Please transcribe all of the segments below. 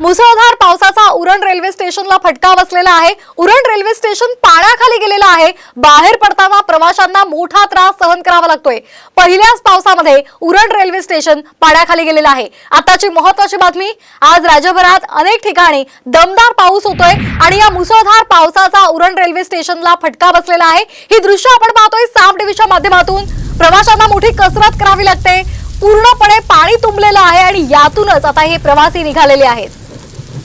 मुसळधार पावसाचा उरण रेल्वे स्टेशनला फटका बसलेला आहे। उरण रेल्वे स्टेशन पाण्याखाली गेलेलं आहे। बाहेर पडताना प्रवाशांना मोठा त्रास सहन करावा लागतोय। पहिल्याच पावसामध्ये उरण रेल्वे स्टेशन पाण्याखाली गेलेलं आहे। आताची महत्त्वाची बातमी, आज राज्यभरात अनेक ठिकाणी दमदार पाऊस होतोय आणि या मुसळधार पावसाचा उरण रेल्वे स्टेशनला फटका बसलेला आहे। ही दृश्य आपण पाहतोय साम टीव्हीच्या माध्यमातून। प्रवाशांना मोठी कसरत करावी लागते। पूर्णपणे पाणी तुंबलेलं आहे आणि यातूनच आता हे प्रवासी निघालेले आहेत।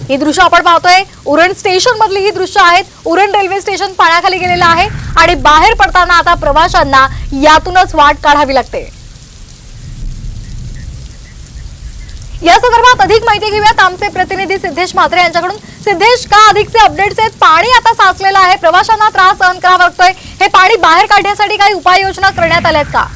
ही दृश्य आपण पाहतोय उरण स्टेशन मधली ही दृश्य आहेत। उरण रेल्वे स्टेशन पाण्याखाली गेलेलं आहे आणि बाहेर पडताना आता प्रवाशांना यातूनच वाट काढावी लागते। या संदर्भात अधिक माहिती घेऊयात आमचे प्रतिनिधी सिद्धेश म्हात्रे यांच्याकडून। सिद्धेश, का अधिकचे अपडेट्स आहेत? पाणी आता साचलेलं आहे, प्रवाशांना त्रास सहन करावा लागतोय। हे पाणी बाहेर काढण्यासाठी काही उपाययोजना करण्यात आल्यात का?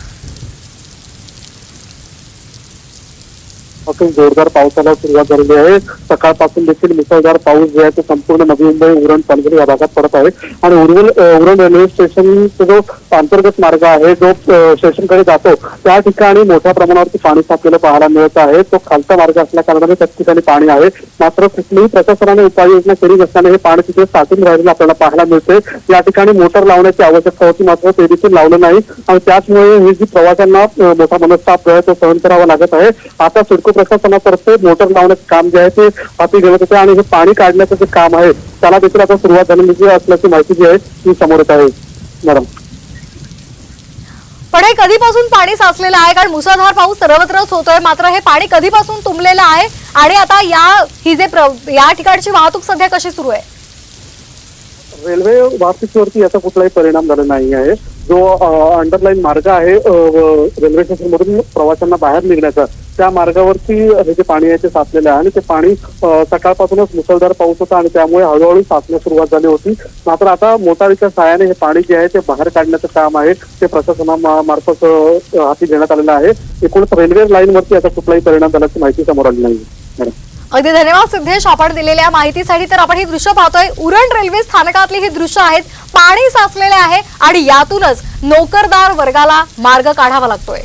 जोरदार पावसाला सुरुवात झालेली आहे। सकाळपासून देखील मुसळधार पाऊस जो आहे तो संपूर्ण नवी मुंबई उरण पालघर या भागात पडत आहे आणि उरण रेल्वे स्टेशनचा जो अंतर्गत मार्ग आहे जो स्टेशनकडे जातो त्या ठिकाणी मोठ्या प्रमाणावरती पाणी साचलेलं पाहायला मिळत आहे। तो खालचा मार्ग असल्या कारणाने त्या ठिकाणी पाणी आहे, मात्र कुठलीही प्रशासनाने उपाययोजना केली नसताना हे पाणी तिथे साचून राहिलेलं आपल्याला पाहायला मिळते। या ठिकाणी मोटर लावण्याची आवश्यकता होती, मात्र ते देखील लावलं नाही आणि त्याचमुळे ही जी प्रवाशांना मोठा मनस्ताप आहे तो सहन करावा लागत आहे। आता सिडको प्रशासनातर्फे मोटर लावण्याचे काम जे आहे ते हाती घेण्यात येते आणि हे पाणी काढण्याचं जे काम आहे त्याला देखील आता सुरुवात झालेली असल्याची माहिती जी आहे ती समोर येत आहे। मॅडम, पण हे कधीपासून पाणी साचलेलं आहे? कारण मुसळधार पाऊस सर्वत्रच होतोय, मात्र हे पाणी कधीपासून तुंबलेलं आहे आणि आता या ठिकाणची वाहतूक सध्या कशी सुरू आहे? रेल्वे वाहतुकीवरती याचा कुठलाही परिणाम झाला नाही आहे। जो अंडरलाईन मार्ग आहे रेल्वे स्टेशन मधून प्रवाशांना बाहेर निघण्याचा, त्या मार्गावरती हे जे पाणी आहे ते साचलेलं आहे आणि ते पाणी सकाळपासूनच मुसळधार पाऊस होता आणि त्यामुळे हळूहळू साचण्यास सुरुवात झाली होती। मात्र आता मोटारीच्या सहाय्याने हे पाणी जे आहे ते बाहेर काढण्याचं काम आहे ते प्रशासनामार्फत हाती घेण्यात आलेलं आहे। एकूणच रेल्वे लाईनवरती याचा कुठलाही परिणाम झाल्याची माहिती समोर आली नाही। अगदी धन्यवाद सिद्धेश आपण दिलेल्या माहितीसाठी। तर आपण ही दृश्य पाहतोय उरण रेल्वे स्थानकातली ही दृश्य आहेत। पाणी साचलेले आहे आणि यातूनच नोकरदार वर्गाला मार्ग काढावा लागतोय।